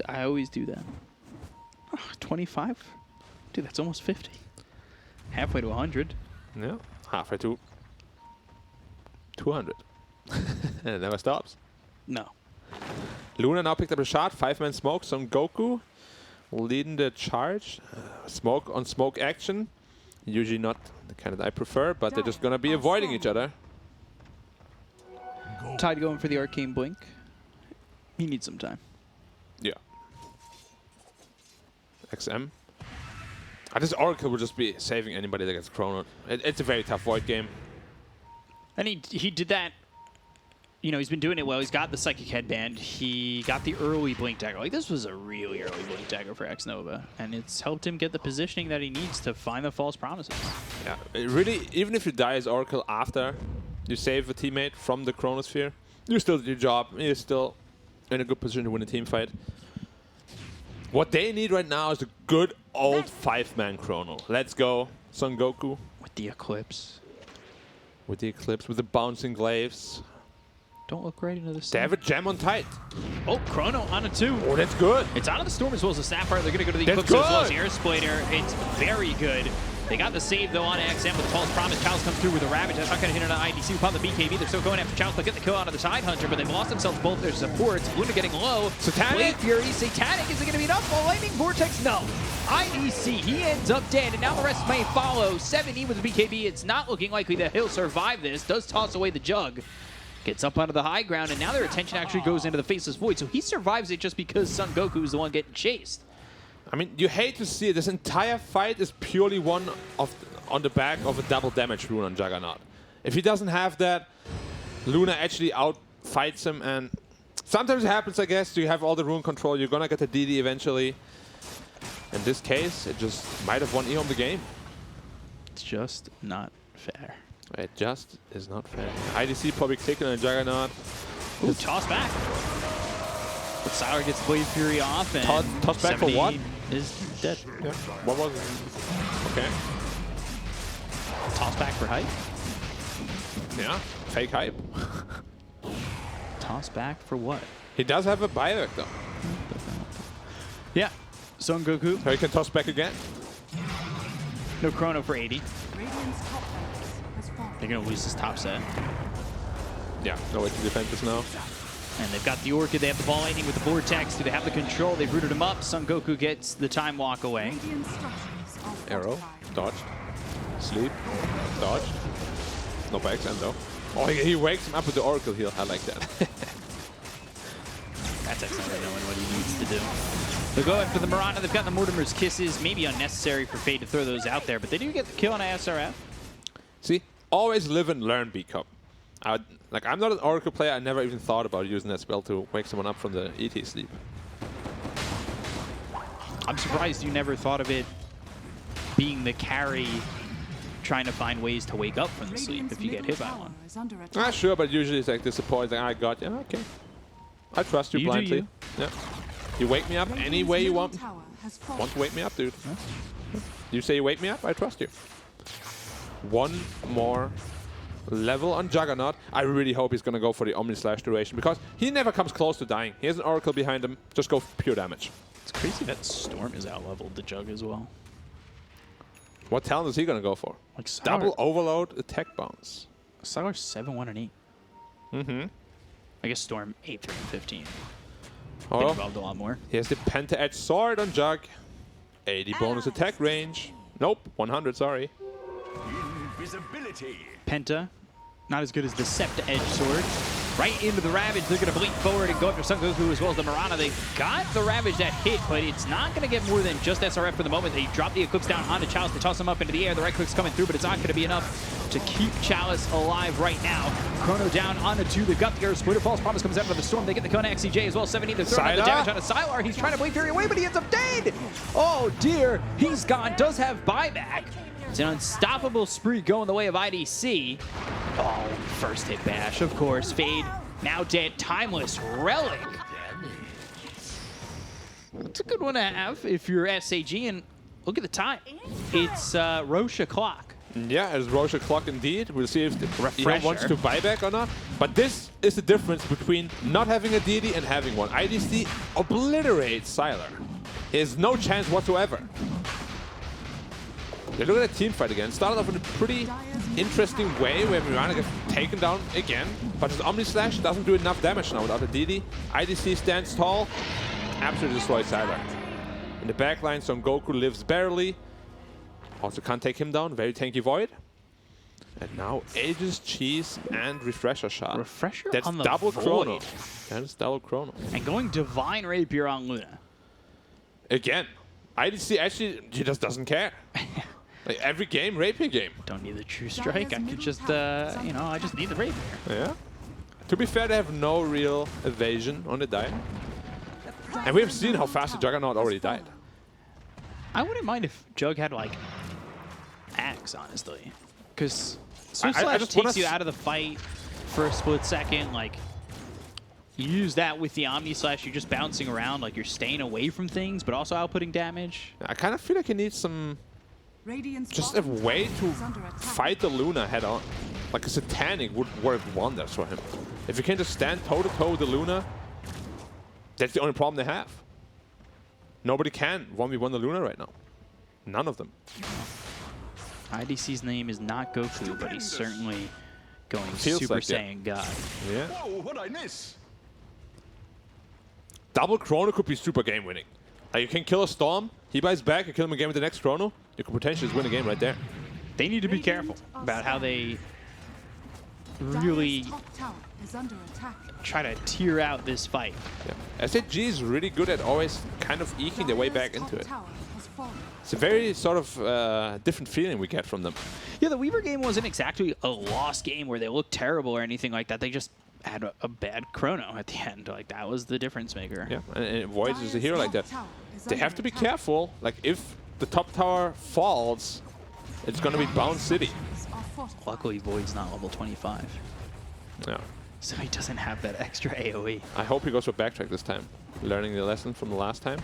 I always do that. Oh, 25? Dude, that's almost 50. Halfway to 100. Yeah. Halfway to 200. And it never stops. No. Luna now picked up a shot. 5-man smoke. Son Goku leading the charge. Smoke on smoke action. Usually not the kind that I prefer, but they're just going to be avoiding each other. Tide going for the Arcane Blink. He needs some time. Yeah. XM. This Oracle will just be saving anybody that gets chronoed. It's a very tough Void game. And he did that. You know, he's been doing it well. He's got the Psychic Headband. He got the early Blink Dagger. Like, this was a really early Blink Dagger for X-Nova. And it's helped him get the positioning that he needs to find the false promises. Yeah, it really, even if you die as Oracle after you save a teammate from the Chronosphere, you still did your job. You're still in a good position to win a team fight. What they need right now is a good old 5-man Chrono. Let's go, Son Goku. With the Eclipse. With the Eclipse, with the bouncing glaives. Don't look right into the They have a gem on tight. Oh, Chrono on a 2. Oh, that's good. It's out of the Storm as well as the Sapphire. They're going to go to the That's Eclipse as well as the good. Air Splitter. It's very good. They got the save, though, on XM with the False Promise. Chalice comes through with a Ravage. That's not going to hit on IDC. Pop the BKB. They're still going after Chalice. They'll get the kill out of the Tide Hunter, but they've lost themselves both their supports. Luna getting low. Satanic. Blade Fury. Satanic. Is it going to be enough? Well, Lightning Vortex, no. IDC, he ends up dead, and now the rest may follow. 7E with the BKB. It's not looking likely that he'll survive this. Does toss away the Jug. Gets up onto the high ground, and now their attention actually goes into the Faceless Void. So he survives it just because Son Goku is the one getting chased. I mean, you hate to see it. This entire fight is purely won on the back of a double damage rune on Juggernaut. If he doesn't have that, Luna actually outfights him, and sometimes it happens, I guess. You have all the rune control. You're gonna get the DD eventually. In this case, it just might have won EHOME the game. It's just not fair. It just is not fair. IDC probably clicking on a Juggernaut. Ooh, toss back. But Sylar gets Blade Fury off, and Toss back for 70 what? is dead. Yeah. What was it? Okay. Toss back for hype. Yeah. Fake hype. Toss back for what? He does have a buyback though. Yeah. Son Goku. So he can toss back again. No chrono for 80. Radiant's top barracks has fallen. They're going to lose this top set. Yeah. No way to defend this now. And they've got the Orchid. They have the ball lightning with the Vortex. Do they have the control? They've rooted him up. Son Goku gets the time walk away. Radiant structures are Arrow. fortified. Dodge. Sleep. Dodge. No backs end though. Oh, he wakes him up with the Oracle heal. I like that. That's excellent, knowing what he needs to do. They'll go after the Mirana. They've got the Mortimer's Kisses. Maybe unnecessary for Fade to throw those out there, but they do get the kill on SRF. See, always live and learn, B-Cup. Like, I'm not an Oracle player. I never even thought about using that spell to wake someone up from the ET sleep. I'm surprised you never thought of it being the carry, trying to find ways to wake up from the sleep if you get hit by one. Is under attack. Ah, sure, but usually it's like disappointing. Like, I got you. Okay. I trust you, You do blindly. you. Yeah. You wake me up any Radiant's way you middle want. tower has fallen. Want to wake me up, dude. You say you wake me up, I trust you. One more level on Juggernaut. I really hope he's going to go for the Omni Slash duration because he never comes close to dying. He has an Oracle behind him. Just go for pure damage. It's crazy that Storm is out-leveled the Jug as well. What talent is he going to go for? Like Sylar, Double overload attack bounce. Sylar's 7, 1, and 8. Mm-hmm. I guess Storm 8, 3, and 15. Oh, Been involved a lot more. he has the Penta-Edge Sword on Jug. 80 bonus attack range. Nope, 100, sorry. Penta, not as good as the Septa Edge Sword. Right into the Ravage. They're going to blink forward and go after Son Goku as well as the Mirana. They got the Ravage that hit, but it's not going to get more than just SRF for the moment. They drop the Eclipse down onto Chalice. They toss him up into the air. The right click's coming through, but it's not going to be enough to keep Chalice alive right now. Chrono down onto 2. They've got the Air Splitter. False Promise comes after the Storm. They get the Kona XCJ as well. 17. They're throwing out the damage onto Sylar. He's trying to Blade Fury away, but he ends up dead. Oh, dear. He's gone. Does have buyback. It's an unstoppable spree going the way of IDC. Oh, first hit bash, of course. Fade, now dead. Timeless Relic. It's a good one to have if you're SAG, and look at the time. It's Roche o'clock. Yeah, it's Roche clock indeed. We'll see if he wants Refresher. to buy back or not. But this is the difference between not having a DD and having one. IDC obliterates Sylar. He has no chance whatsoever. They look at a team fight again. Started off in a pretty interesting way where Mirana gets taken down again. But his Omni Slash doesn't do enough damage now without the DD. IDC stands tall. Absolutely destroys Sylar. In the backline, Son Goku lives barely. Also can't take him down. Very tanky Void. And now Aegis, Cheese, and Refresher Shot. Refresher That's on the double chrono. Void. That is double chrono. And going Divine Rapier on Luna. Again, IDC actually, he just doesn't care. Like every game, Rapier game. Don't need the True Strike. I could just, you know, I just need the Rapier. Yeah. To be fair, they have no real evasion on the die. And we've seen how fast the Juggernaut already died. I wouldn't mind if Jug had, like, Axe, honestly. Because Swift Slash just takes wanna you out of the fight for a split second. Like, you use that with the Omni Slash, you're just bouncing around. Like, you're staying away from things, but also outputting damage. I kind of feel like he needs some... Radiant's just a bottom way tower to is under attack. fight the Luna head on. Like a Satanic would work wonders for him. If you can just stand toe-to-toe with the Luna, that's the only problem they have. Nobody can 1v1 the Luna right now. None of them. IDC's name is not Goku, but he's certainly going Feels Super like it. Saiyan God. Yeah. Whoa, what'd I miss? Double Chrono could be super game winning. You can kill a Storm, he buys back, you kill him again with the next Chrono, you could potentially just win a game right there. They need to be careful about how they really Dire's top tower is under attack. Try to tear out this fight. Yeah. SAG is really good at always kind of eking their way back Dire's into top it. tower has fallen. It's a very sort of different feeling we get from them. Yeah, the Weaver game wasn't exactly a lost game where they looked terrible or anything like that. They just had a bad chrono at the end. Like, that was the difference maker. Yeah, and Voids is a Dire's hero like top that. tower is They under have to be attack. careful. Like, if the top tower falls, it's going to be Bound City. Are fortified. Luckily, Void's not level 25, Yeah. so he doesn't have that extra AoE. I hope he goes for backtrack this time, learning the lesson from the last time.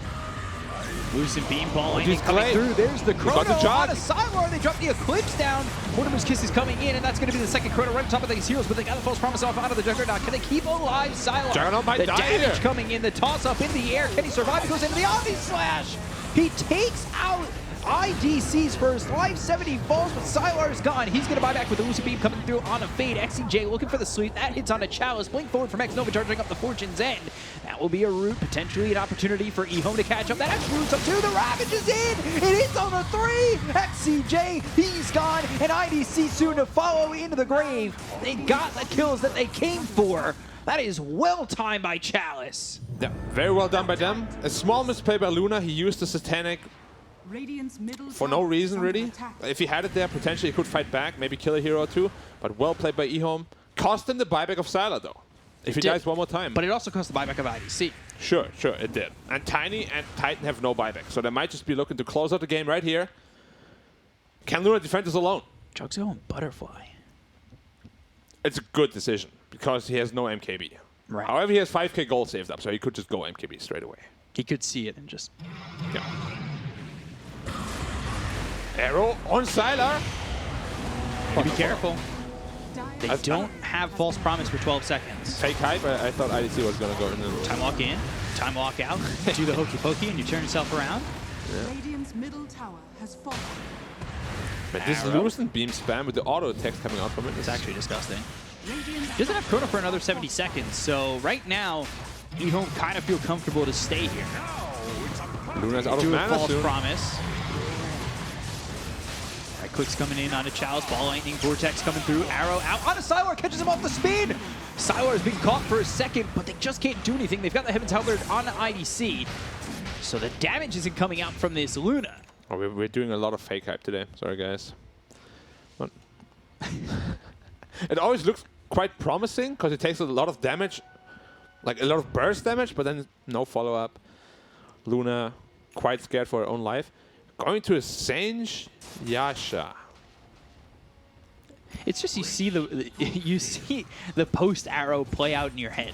Lucent Beam ball lightning he's coming delayed. through. There's the got chrono the jog. on a Sylar. They drop the Eclipse down. Mortimer's Kiss is coming in, and that's going to be the second chrono right on top of these heroes, but they got the false promise off out of the Juggernaut. Can they keep alive Sylar? Juggernaut might the die damage here. coming in, the toss up in the air. Can he survive? He goes into the Omni Slash. He takes out IDC's first life. 70 falls, but Sylar's gone. He's going to buy back with the Lucent Beam coming through on a fade. XCJ looking for the sweep. That hits on a Chalice. Blink forward from X Nova charging up the Fortune's End. That will be a route, potentially an opportunity for EHOME to catch up. That actually roots up 2. The Ravage is in. It hits on the 3. XCJ, he's gone. And IDC soon to follow into the grave. They got the kills that they came for. That is well timed by Chalice. Yeah, very well done by them. A small misplay by Luna. He used the Satanic Radiant's middle for no tower reason, is under really. attack. If he had it there, potentially he could fight back, maybe kill a hero or two. But well played by EHOME. Cost him the buyback of Sylar, though. If he did. dies one more time. But it also cost the buyback of IDC. Sure, it did. And Tiny and Titan have no buyback. So they might just be looking to close out the game right here. Can Luna defend this alone? Jugs going Butterfly. It's a good decision because he has no MKB. Right. However, he has 5k gold saved up, so he could just go MKB straight away. He could see it and just... Yeah. Arrow on Sylar. Be careful. Dire's They don't have false promise for 12 seconds. Fake hype. I thought IDC was going to go in. Time walk in, time walk out, do the hokey pokey, and you turn yourself around. Radiant's middle tower has fallen. But this Arrow. Lucent Beam spam with the auto attacks coming out from it. It's actually disgusting. Radiant Doesn't have chrono for another 70 seconds, so right now, EHOME kind of feel comfortable to stay here. Luna's out of Do a mana false soon. promise. Right, clicks coming in on a Chalice, ball lightning, vortex coming through, arrow out on a Sylar, catches him off the speed. Sylar has been caught for a second, but they just can't do anything. They've got the Heaven's Halberd on IDC, so the damage isn't coming out from this Luna. Oh, we're doing a lot of fake hype today. Sorry, guys. But it always looks quite promising because it takes a lot of damage, like a lot of burst damage, but then no follow-up. Luna quite scared for her own life. Going to a Sange Yasha. It's just you see the post arrow play out in your head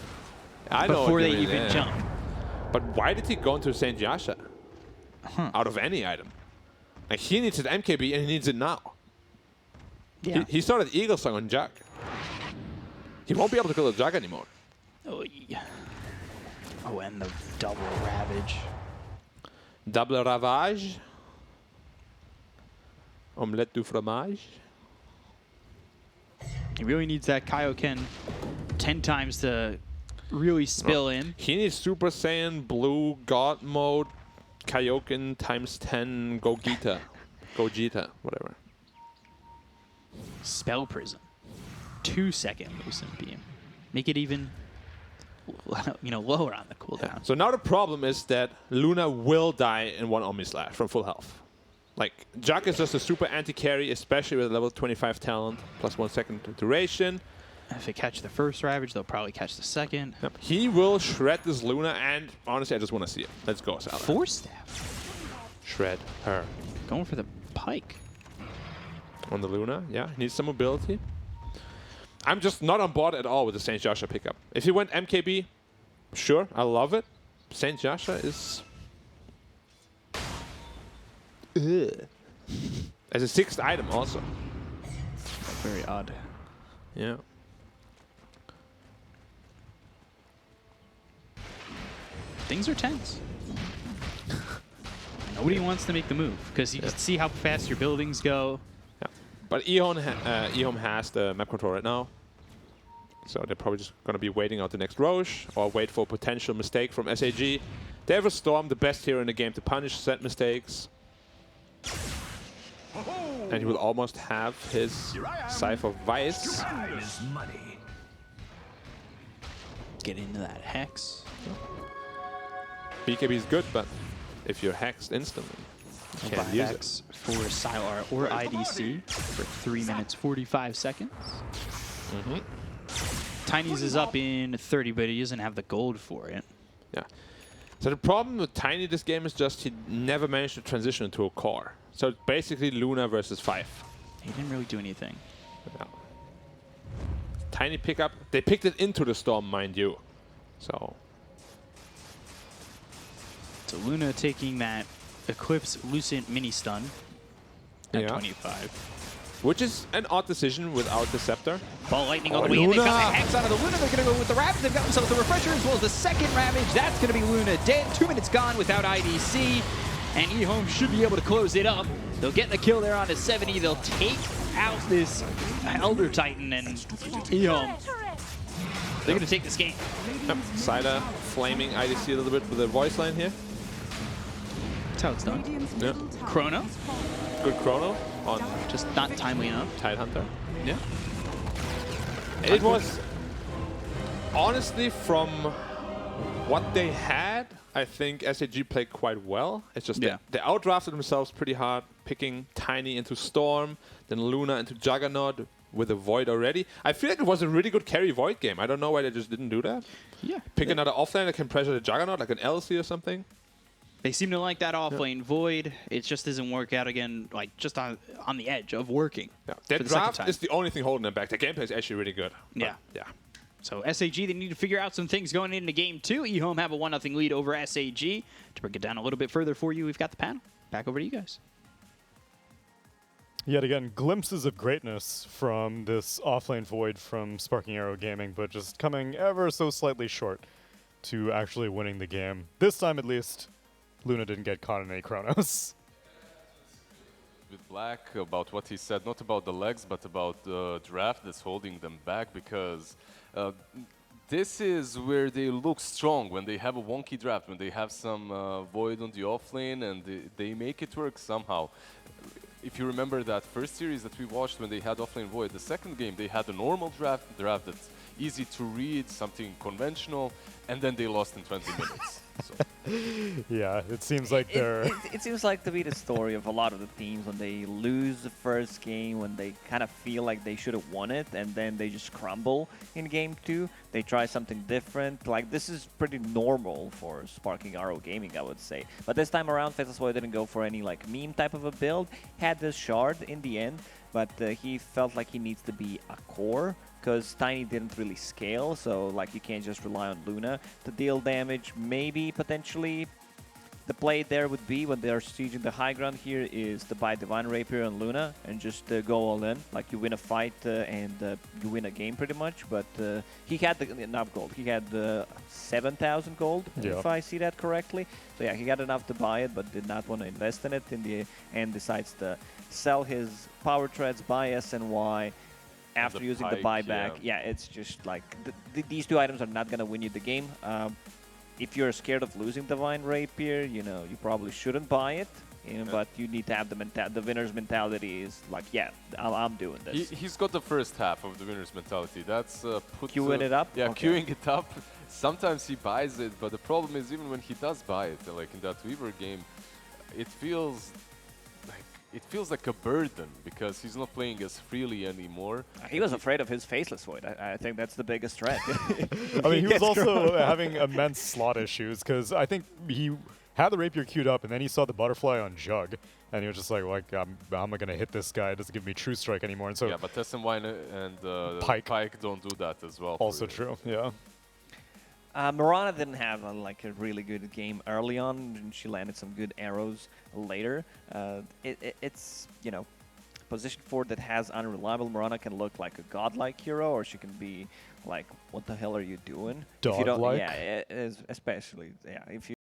I know before what you they mean, even yeah. jump. But why did he go into Sange Yasha? Out of any item. Like, he needs an MKB and he needs it now. Yeah. He started Eagle Song on Jug. He won't be able to kill the Jug anymore. Oh, yeah. Oh, and the double ravage. Double Ravage. Omelette du fromage. He really needs that Kaioken 10 times to really spill in. He needs Super Saiyan Blue God Mode Kaioken times 10 Gogeta. Gogeta, whatever. Spell Prism. 2-second Lucent Beam. Make it even, lower on the cooldown. So now the problem is that Luna will die in one Omni Slash from full health. Like, Jug is just a super anti-carry, especially with level 25 talent, plus 1 second duration. If they catch the first ravage, they'll probably catch the second. Yep. He will shred this Luna, and honestly, I just want to see it. Let's go, Salah. Force staff. Shred her. Going for the pike. On the Luna, yeah, he needs some mobility. I'm just not on board at all with the Saint Joshua pickup. If he went MKB, sure, I love it. Saint Joshua is... As a 6th item also. Very odd. Yeah. Things are tense. Nobody wants to make the move because you can see how fast your buildings go. Yeah. But EHOME has the map control right now. So they're probably just going to be waiting out the next Roche or wait for a potential mistake from SAG. They have a Storm, the best hero in the game to punish said mistakes. And he will almost have his Cypher Vice. get into that Hex. BKB is good, but if you're hexed instantly, you can't use it. Hex for Sylar or IDC for 3 minutes 45 seconds. Tiny's is up in 30, but he doesn't have the gold for it. Yeah. So the problem with Tiny this game is just he never managed to transition into a core. So it's basically Luna versus 5. He didn't really do anything. Yeah. Tiny pickup. They picked it into the storm, mind you. So Luna taking that Eclipse Lucent mini stun at Yeah. 25. which is an odd decision without the scepter. Ball lightning on the way in. They Luna! got the Hex out of the Luna. They're going to go with the Ravage. They've got themselves the Refresher as well as the second Ravage. That's going to be Luna dead. 2 minutes gone without IDC. And EHOME should be able to close it up. They'll get the kill there on to 70. They'll take out this Elder Titan and EHOME. They're going to take this game. Yep. Cider flaming IDC a little bit with the voice line here. That's how it's done. Radiant's Yeah. middle tower Chrono. has fallen. Good chrono on Just not timely enough. Tidehunter. Yeah. It was honestly from what they had, I think SAG played quite well. It's just they outdrafted themselves pretty hard, picking Tiny into Storm, then Luna into Juggernaut with a Void already. I feel like it was a really good carry Void game. I don't know why they just didn't do that. Yeah. Pick another offlane that can pressure the Juggernaut, like an LC or something. They seem to like that offlane Void. It just doesn't work out again, like just on the edge of working. Yeah. for Their the second draft time. is the only thing holding them back. Their gameplay is actually really good. But Yeah. Yeah. So SAG, they need to figure out some things going into game 2. EHOME have a 1-0 lead over SAG. To break it down a little bit further for you, we've got the panel. Back over to you guys. Yet again, glimpses of greatness from this offlane Void from Sparking Arrow Gaming, but just coming ever so slightly short to actually winning the game. This time, at least, Luna didn't get caught in any Chronos. With Black about what he said, not about the legs, but about the draft that's holding them back, because this is where they look strong, when they have a wonky draft, when they have some Void on the offlane, and they make it work somehow. If you remember that first series that we watched when they had offlane Void, the second game they had a normal draft that's easy to read, something conventional, and then they lost in 20 minutes. So. Yeah, it seems like they're... It seems like to be the story of a lot of the teams when they lose the first game, when they kind of feel like they should have won it, and then they just crumble in game 2. They try something different. Like, this is pretty normal for Sparking Arrow Gaming, I would say. But this time around, Faceless Void didn't go for any like meme type of a build. Had this shard in the end, but he felt like he needs to be a core, because Tiny didn't really scale, so like you can't just rely on Luna to deal damage. Maybe, potentially, the play there would be when they're sieging the high ground here is to buy Divine Rapier on Luna and just go all in. Like you win a fight and you win a game pretty much, but he had enough gold. He had 7,000 gold, if I see that correctly. So yeah, he got enough to buy it, but did not want to invest in it in the end, decides to sell his Power Treads, buy SNY, after using the buyback. Yeah, it's just like these two items are not going to win you the game. If you're scared of losing Divine Rapier, you know, you probably shouldn't buy it. But you need to have the winner's mentality is like, yeah, I'm doing this. He's got the first half of the winner's mentality. That's queuing it up? Yeah, Okay. queuing it up. Sometimes he buys it, but the problem is even when he does buy it, like in that Weaver game, it feels like a burden because he's not playing as freely anymore. He was afraid of his Faceless Void. I think that's the biggest threat. I mean, he was also having immense slot issues, because I think he had the Rapier queued up, and then he saw the Butterfly on Jug, and he was just like I'm not going to hit this guy. It doesn't give me True Strike anymore. And so Yeah, but SNY and Pike don't do that as well. also true, yeah. Mirana didn't have like a really good game early on, and she landed some good arrows later. It's, you know, position 4 that has unreliable. Mirana can look like a godlike hero, or she can be like, what the hell are you doing? If you don't, Dog-like? yeah, especially, yeah. If you